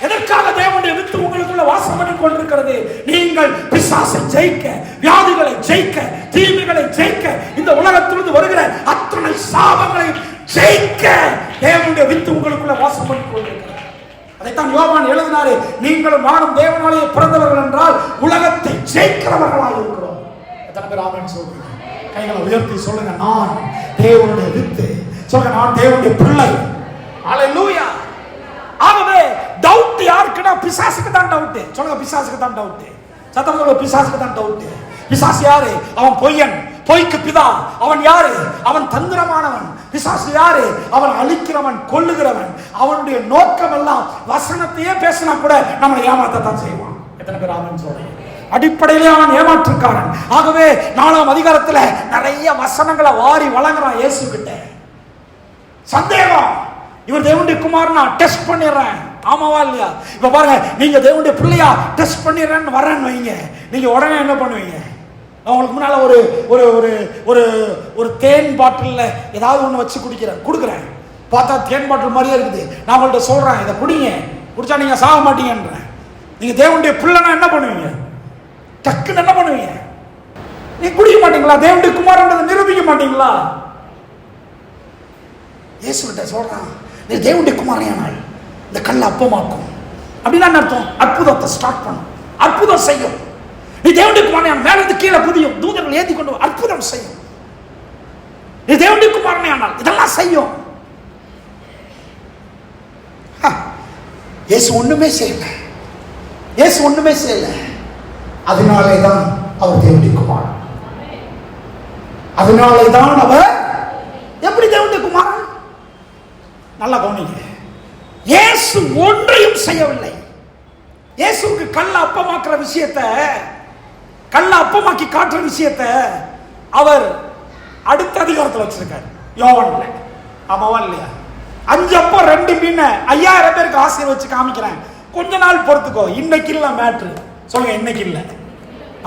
எதற்காக தேவனுடைய வித்து உங்களுக்குள்ள வாசம் பண்ணி கொண்டிருக்கிறது? நீங்கள் பிசாசை ஜெயிக்க, வியாதிகளை ஜெயிக்க, தீமைகளை ஜெயிக்க, இந்த உலகத்திலிருந்து வருகிற அத்தனை சாபங்களை ஜெயிக்க தேவனுடைய வித்து உங்களுக்குள்ள வாசம் பண்ணி கொண்டிருக்கிறது. அதைத்தான் யோவான் எழுதினாரு, நீங்களும் நானும் தேவனாலேயே பிறந்தவர்கள் என்றால் உலகத்தை ஜெயிக்கிறவர்களாக இருக்கிறோம். எத்தனை பேர் ஆமென் சொல்றீங்க? கைகளை உயர்த்தி சொல்லுங்க, நான் தேவனுடைய வித்து. சொல்லுங்க, நான் தேவனுடைய பிள்ளை. ஹalleluya. ஆகவே டவுட் யாருக்குன்னா பிசாசுக்கு தான் டவுட். சொல்லுங்க, பிசாசுக்கு தான் டவுட். சத்தம் சொல்லுங்க, பிசாசுக்கு தான் டவுட். பிசாசு யாரு? அவன் பொய்யன், பொய்க்கு பிதா. அவன் யாரு? அவன் தந்திரமானவன். பிசாசு யாரு? அவன் அழிக்கிறவன், கொல்லுகிறவன். அவனுடைய நோக்கம் எல்லாம் வசனத்தையே பேசினா கூட நம்மளை ஏமாத்தத்தான் செய்வான். எத்தனை பேர் ஆமென் சொல்றீங்க? அடிப்படையிலே அவன் ஏமாற்றுக்காரன். ஆகவே 4ஆம் அதிகாரத்துல நிறைய வசனங்களை வாரி வழங்குறான் இயேசு கிட்ட. சந்தேகம், இவர் தேவனுடைய குமாரனா? டெஸ்ட் பண்ணிடுறேன். ஆமாவா இல்லையா? இப்ப பாருங்க, நீங்க தேவனுடைய பிள்ளையா டெஸ்ட் பண்ணிடுறேன்னு வரேன்னு வைங்க, நீங்க உடனே என்ன பண்ணுவீங்க? உங்களுக்கு முன்னால ஒரு ஒரு ஒரு ஒரு தேன் பாட்டில் ஏதாவது ஒன்று வச்சு கொடுக்குறேன். பார்த்தா தேன் பாட்டில் மாதிரியே இருக்குது. நான் உங்கள்கிட்ட சொல்றேன், இதை குடிங்க, குடிச்சா நீங்க சாக மாட்டீங்கன்றேன். நீங்க தேவனுடைய பிள்ளைனா என்ன பண்ணுவீங்க? டக்குன்னு என்ன பண்ணுவீங்க? நீ குடிக்க மாட்டீங்களா? தேவனுடைய குமாரன்றதை நிரூபிக்க மாட்டீங்களா? இயேசு கிட்ட சொல்றான், நீ தேவனுடைய குமாரனானால் இந்த கல்லை அப்பமாக்கும். அப்படின்னா என்ன அர்த்தம்? அற்புதத்தை ஸ்டார்ட் பண்ணும், அற்புதம் செய்யும். நீ தேவனுடைய குமாரன், மேல இருந்து கீழே புதியும், தூதர்கள் ஏற்றி கொண்டு அற்புதம் செய்யும். நீ தேவனுடைய குமாரனே ஆனால் இதெல்லாம் செய்யும். இயேசு ஒண்ணுமே செய்யல, இயேசு ஒண்ணுமே செய்யல. அதனாலே தான் அவர் தேவனுடைய குமாரன். அதனாலே தான் அவர் எப்படி தேவனுடைய குமாரன்? நல்லா கவனிங்க, இயேசு ஒன்றையும் செய்யவில்லை. இயேசுவுக்கு கல்ல அப்பமாக்குற விஷயத்தை, கல்ல அப்பமாக்கி காட்டுற விஷயத்தை அவர் அடுத்த அதிகாரத்தில் வச்சிருக்காரு யோவான்ல. ஆமாவா இல்லையா? 5 அப்பம் 2 மீன் 5000 பேருக்கு ஆசீர்வதிச்சு வச்சு காமிக்கிறேன், கொஞ்ச நாள் பொறுத்துக்கோ, இன்னைக்கு இல்ல மேட்ரு. சொல்லுங்க, இன்னைக்கு இல்ல.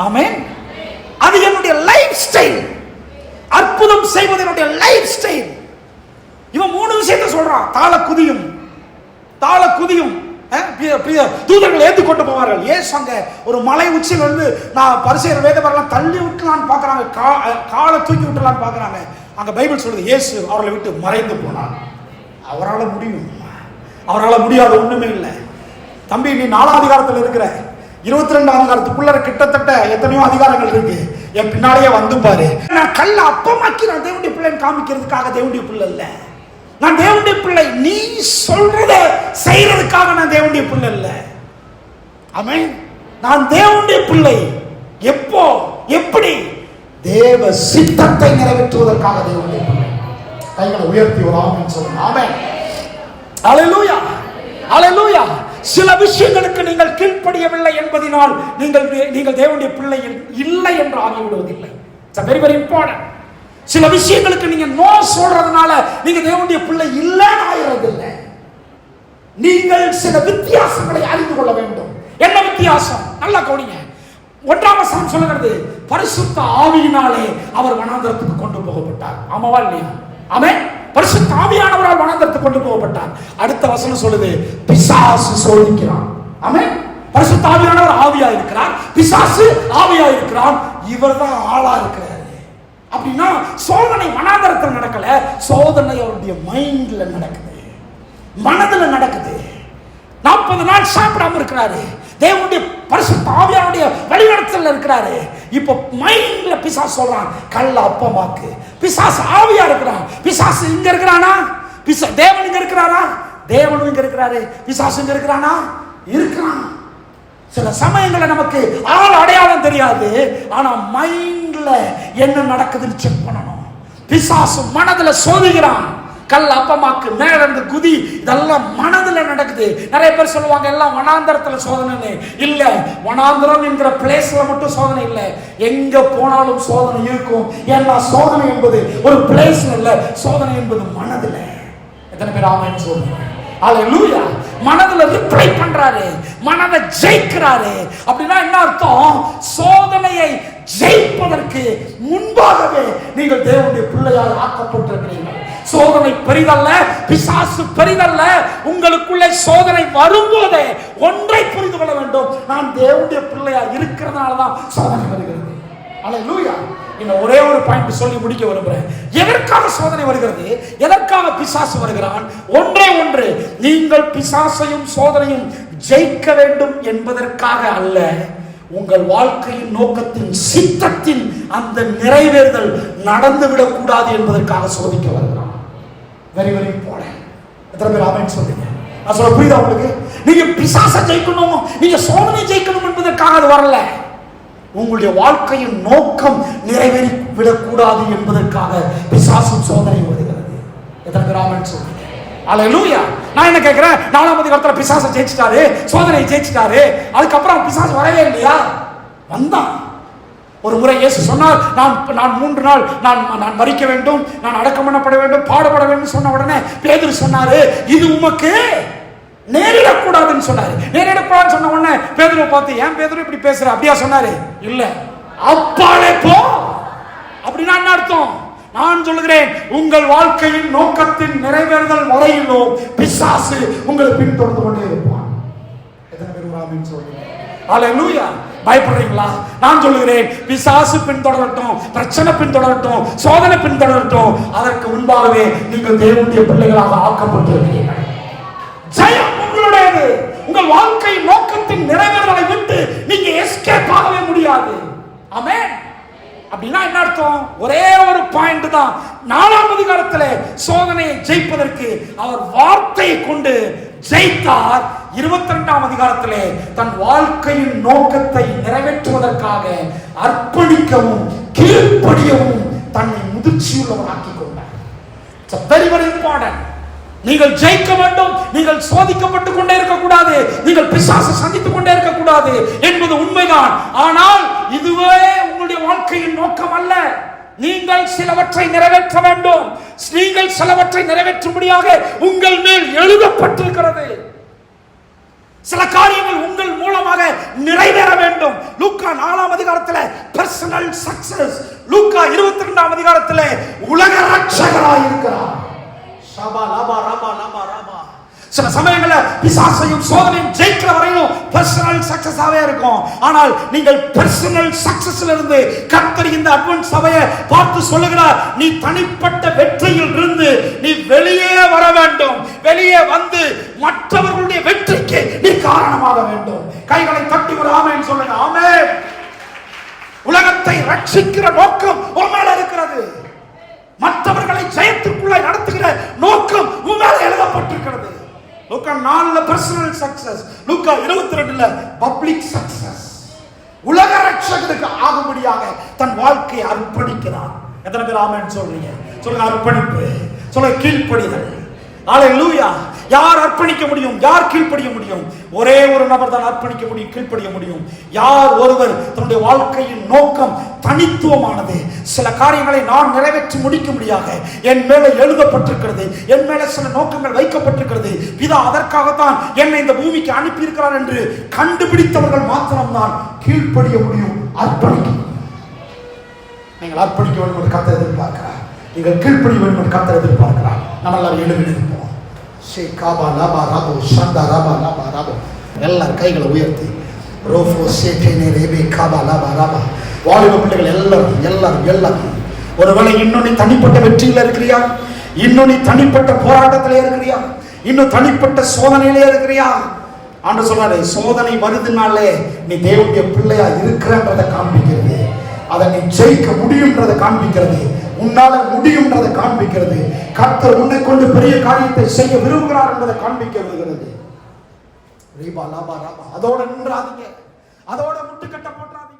ஆமென். அது என்னுடைய லைஃப் ஸ்டைல். அற்புதம் செய்வது என்னுடைய லைஃப் ஸ்டைல். இவன் 3 விஷயத்தை சொல்றான். தாள குதியும், தாள குதியும், தூதர்கள் ஏத்து கொண்டு போவார்கள். ஏன் அங்க ஒரு மலை உச்சியில் வந்து நான் பரிசேயர் வேதவரெல்லாம் தள்ளி விட்டுலான்னு பாக்குறாங்க, காலை தூக்கி விட்டுலான்னு பாக்குறாங்க. அங்க பைபிள் சொல்லுது இயேசு அவர்களை விட்டு மறைந்து போனார். அவரால் முடியும், அவரால் முடியாத ஒண்ணுமே இல்லை. தம்பி, நீ 4ஆம் அதிகாரத்தில் இருக்கிற, 22ஆம் அதிகாரத்துக்குள்ள கிட்டத்தட்ட எத்தனையோ அதிகாரங்கள் இருக்கு. என் பின்னாலேயே வந்து பாரு. நான் கல்ல அப்பமாக்கி நான் தேவனுடைய பிள்ளைன்னு காமிக்கிறதுக்காக தேவனுடைய பிள்ளை இல்ல. நான் தேவனுடைய பிள்ளை, நீ சொல்றத செய்யறதுக்காக நான் தேவனுடைய பிள்ளை இல்ல. ஆமென். நான் தேவனுடைய பிள்ளை. எப்போ, எப்படி? தேவ சித்தத்தை நிறைவேற்றுவதற்காக தேவனுடைய பிள்ளை. கைகளை உயர்த்தி ஒரு ஆமென் சொல்லுங்க. ஆமென். அல்லேலூயா, அல்லேலூயா. சில விஷயங்களுக்கு நீங்கள் கீழ்ப்படியவில்லை என்பதனால் நீங்கள் தேவனுடைய பிள்ளை இல்லை என்று ஆகிவிடுவதில்லை. It's very very important. சில விஷயங்களுக்கு நீங்க நோ சொல்றதுனால நீங்க தேவனுடைய பிள்ளை இல்லைன்னு ஆகிறதில்லை. நீங்கள் சில வித்தியாசங்களை அறிந்து கொள்ள வேண்டும். என்ன வித்தியாசம்? நல்லா கவனிங்க. 1ஆம் வசனம் சொல்லுகிறது, பரிசுத்த ஆவியினாலே அவர் வனாந்தரத்துக்கு கொண்டு போகப்பட்டார். ஆமாவா இல்லையா? ஆமென். பரிசுத்த ஆவியானவரால் வனாந்தரத்துக்கு கொண்டு போகப்பட்டார். அடுத்த வசனம் சொல்லுது, பிசாசு சோதிக்கிறான். ஆமென். பரிசுத்த ஆவியானவர் ஆவியா இருக்கிறார், பிசாசு ஆவியா இருக்கிறான். இவர்தான் ஆளா இருக்கிறார். அப்படின்னா சோதனை வனாந்தரத்தில் நடக்கல, சோதனை அவருடைய மைண்ட்ல நடக்குது, மனதுல நடக்குது. 40 நாள் சாப்பிடாம இருக்கிறாரு, தேவனுடைய பரிசுத்த ஆவியானுடைய வழிநடத்தல இருக்கிறாரு. இப்போ மைண்ட்ல பிசாசு சொல்றான் கல்ல அப்பமாக்கு. பிசாசு ஆவியா இருக்கிறான். பிசாசு இங்க இருக்கிறானா? தேவன் இங்க இருக்கிறாரா? தேவனும் இங்க இருக்கிறாரு. பிசாசு இங்க இருக்கிறானா? இருக்கிறான். சில சமயங்கள்ல நமக்கு ஆள் அடையாளம் தெரியாது, ஆனா மைண்ட்ல என்ன நடக்குதுன்னு செக் பண்ணணும். பிசாசு மனதுல சோதிக்கிறான். கல் அப்பமாக்கு, மேல இருந்து குதி, இதெல்லாம் மனதுல நடக்குது. நிறைய பேர் சொல்லுவாங்க எல்லாம் வனாந்தரத்துல சோதனை. இல்ல, வனாந்தரம் என்கிற பிளேஸ்ல மட்டும் சோதனை இல்ல, எங்க போனாலும் சோதனை இருக்கும். ஏன்னா சோதனை என்பது ஒரு பிளேஸ்ல இல்ல, சோதனை என்பது மனதுல. எத்தனை பேர் ஆமென் சொல்லுங்க? அல்லேலூயா. மனதுல ரிப்ளை பண்றாரு, மனதை ஜெயிக்கிறாரு. அப்படின்னா என்ன அர்த்தம்? சோதனையை ஜெயிப்பதற்கு முன்பாகவே நீங்கள் தேவனுடைய பிள்ளையால் ஆக்கப்பட்டிருக்கிறீர்கள். சோதனை பெரிதல்ல, பிசாசு பெரிதல்ல. உங்களுக்குள்ளே சோதனை வரும்போதே ஒன்றை புரிந்து கொள்ள வேண்டும், நான் தேவனுடைய பிள்ளையா இருக்கிறதுனால தான் சோதனை வருகிறது. அல்லேலூயா. இன்னும் ஒரே ஒரு பாயிண்ட் சொல்லி முடிக்க விரும்புகிறேன். எதற்காக சோதனை வருகிறது? எதற்காக பிசாசு வருகிறான்? ஒன்றே ஒன்று, நீங்கள் பிசாசையும் சோதனையும் ஜெயிக்க வேண்டும் என்பதற்காக அல்ல, உங்கள் வாழ்க்கையின் நோக்கத்தின் சித்தத்தின் அந்த நிறைவேறுதல் நடந்துவிடக் கூடாது என்பதற்காக சோதிக்க வருகிறான். Very very important. எத்தனை பேர் ஆமென் சொல்றீங்க? நான் சொல்ல புரியுதா உங்களுக்கு? நீங்க பிசாசை ஜெயிக்கணும், நீங்க சோதனை ஜெயிக்கணும் என்பதற்காக அது வரல. உங்களுடைய வாழ்க்கையின் நோக்கம் நிறைவேறி விடக்கூடாது என்பதற்காக பிசாசும் சோதனை வருகிறது. எத்தனை பேர் ஆமென் சொல்றீங்க? அல்லேலூயா. நான் என்ன கேட்கிறேன், 4ஆம் அதிகாரத்துல பிசாசை ஜெயிச்சிட்டாரு, சோதனையை ஜெயிச்சிட்டாரு, அதுக்கப்புறம் பிசாசு வரவே இல்லையா? வந்தான். ஒரு முறை இயேசு சொன்னார், நான் 3 நாள் நான் மரிக்க வேண்டும், நான் அடக்கம் பண்ணப்பட வேண்டும், பாடுபட வேண்டும் சொன்ன உடனே பேதுரு சொன்னாரு, இது உமக்கு நேரிடக்கூடாதுன்னு சொன்னாரு. நேரிடக்கூடாதுன்னு சொன்ன உடனே பேதுருவை பார்த்து, ஏன் பேதுரு இப்படி பேசுற அப்படியா சொன்னாரு? இல்ல, அப்பாலே போ. அப்படின்னா என்ன அர்த்தம்? நான் சொல்லுகிறேன், உங்கள் வாழ்க்கையின் நோக்கத்தின் நிறைவேறுதல் வரையிலும் பிசாசு உங்களை பின்தொடர்ந்து கொண்டே இருப்பான். எத்தனை பேர் ஆமென் சொல்றீங்க? அல்லேலூயா. பயப்படுறீங்களா? நான் சொல்லுகிறேன், பிசாசு பின்தொடரட்டும், பிரச்சனை பின்தொடரட்டும், சோதனை பின்தொடரட்டும், அதற்கு முன்பாகவே நீங்கள் தேவனுடைய பிள்ளைகளாக ஆக்கப்பட்டிருக்கிறீர்கள். ஜெயம் உங்களுடையது. உங்கள் வாழ்க்கை நோக்கத்தின் நிறைவேறலை விட்டு நீங்க எஸ்கேப் ஆகவே முடியாது. ஆமென். அப்படின்னா என்ன அர்த்தம்? ஒரே ஒரு பாயிண்ட் தான். 4ஆம் அதிகாரத்திலே சோதனையை ஜெயிப்பதற்கு அவர் வார்த்தையை கொண்டு ஜெயித்தார். 22ஆம் அதிகாரத்திலே தன் வாழ்க்கையின் நோக்கத்தை நிறைவேற்றுவதற்காக அர்ப்பணிக்கவும் கீழ்ப்படியவும் தன்னை முதிர்ச்சியுள்ளவராக்கிக் கொண்டார். It's a very very important. நீங்கள் ஜெயிக்க வேண்டும். நீங்கள் சோதிக்கப்பட்டுக் கொண்டே இருக்கக்கூடாது. நீங்கள் பிசாசை சந்தித்துக் கொண்டே இருக்கக்கூடாது என்பது உண்மைதான். ஆனால் இதுவே உங்களுடைய வாழ்க்கையின் நோக்கம் அல்ல. நீங்கள் சிலவற்றை நிறைவேற்ற வேண்டும். நீங்கள் சிலவற்றை நிறைவேற்றும்படியாக உங்கள் மேல் எழுதப்பட்டிருக்கிறது. சில காரியங்கள் உங்கள் மூலமாக நிறைவேற வேண்டும். லூக்கா 4ஆம் அதிகாரத்தில் பர்சனல் சக்சஸ், லூக்கா 22ஆம் அதிகாரத்தில் உலக ரட்சகராய் இருக்கிறார். ஷபா லபா ரபா லபா ரபா. சில சமயங்கள்ல பிசாசையும் சோதனையும் ஜெயிக்கிற வரையும் பர்சனல் சக்சஸாவே இருக்கும். ஆனால் நீங்கள் பர்சனல் சக்சஸ்ல இருந்து கர்த்தர் இந்த அட்வென்ட் சபையை பார்த்து சொல்லுகிறார், நீ தனிப்பட்ட வெற்றியில் இருந்து நீ வெளியே வர வேண்டும். வெளியே வந்து மற்றவர்களுடைய வெற்றிக்கு நீ காரணமாக வேண்டும். கைகளை தட்டி ஒரு ஆமென் சொல்லுங்க. ஆமென். உலகத்தை ரட்சிக்கிற நோக்கம் உண்மையில இருக்கிறது. மற்றவர்களை ஜெயத்திற்குள்ள நடத்துகிற நோக்கம் உண்மையில எழுதப்பட்டிருக்கிறது. லூக்கா 4ல பர்சனல் சக்சஸ், லூக்கா 22ல பப்ளிக் சக்சஸ். உலக ரட்சகருக்கு ஆகும்படியாக தன் வாழ்க்கையை அர்ப்பணிக்கிறார். எத்தனை பேர் ஆமென் சொல்றீங்க? சொல்லுங்க. அர்ப்பணிப்பு, சொல்லுங்க. கீழ்ப்படிதல். ஹalleluya. யார் அர்ப்பணிக்க முடியும்? யார் கீழ்ப்படிய முடியும்? ஒரே ஒரு நபர் தான் அர்ப்பணிக்க முடியும், கீழ்ப்படிய முடியும். யார் ஒருவர் தன்னுடைய வாழ்க்கையின் நோக்கம் தனித்துவமானது. சில காரியங்களை நான் நிறைவேற்றி முடிக்கும்படியாக என் மேல எழுதப்பட்டிருக்கிறது, என் மேல சில நோக்கங்கள் வைக்கப்பட்டிருக்கிறது. பிதா அதற்காகத்தான் என்னை இந்த பூமிக்கு அனுப்பி இருக்கிறார் என்று கண்டுபிடித்தவர்கள் மாத்திரம்தான் கீழ்ப்படிய முடியும். அர்ப்பணிக்க. நீங்கள் அர்ப்பணிக்க வேண்டும் என்று கர்த்தர் எதிர்பார்க்கிறார். நீங்கள் கீழ்ப்படிய வேண்டும் என்று கர்த்தர் எதிர்பார்க்கிறார். நம்ம எல்லாரும் எழுந்திருப்போம். ஷேகாபா லபா ரபோ ஷந்தா ரபா லபா ரபோ. எல்லாரும் கைகளை உயர்த்தி ரோஃபோ சேகேனே ரேபே காபா லபா ரபா. வாலிப பிள்ளைகள் எல்லாரும் ஒருவேளை இன்னும் நீ தனிப்பட்ட வெற்றியில் இருக்கிறியா? இன்னும் நீ தனிப்பட்ட போராட்டத்திலே இருக்கிறியா? இன்னும் தனிப்பட்ட சோதனையிலே இருக்கிறியா? ஆண்டவர் சொல்றாரு, சோதனை வருதுனாலே நீ தேவனுடைய பிள்ளையா இருக்கிறன்றதை காண்பிக்கிறது. அதை நீ ஜெயிக்க முடியும்ன்றதை காண்பிக்கிறது. உன்னால முடியும்ன்றதை காண்பிக்கிறது. கர்த்தர் உன்னை கொண்டு பெரிய காரியத்தை செய்ய விரும்புகிறார் என்பதை காண்பிக்க விரும்புகிறது. அதோட நின்றாதீங்க, அதோட முட்டுக்கட்ட போட்டாதீங்க.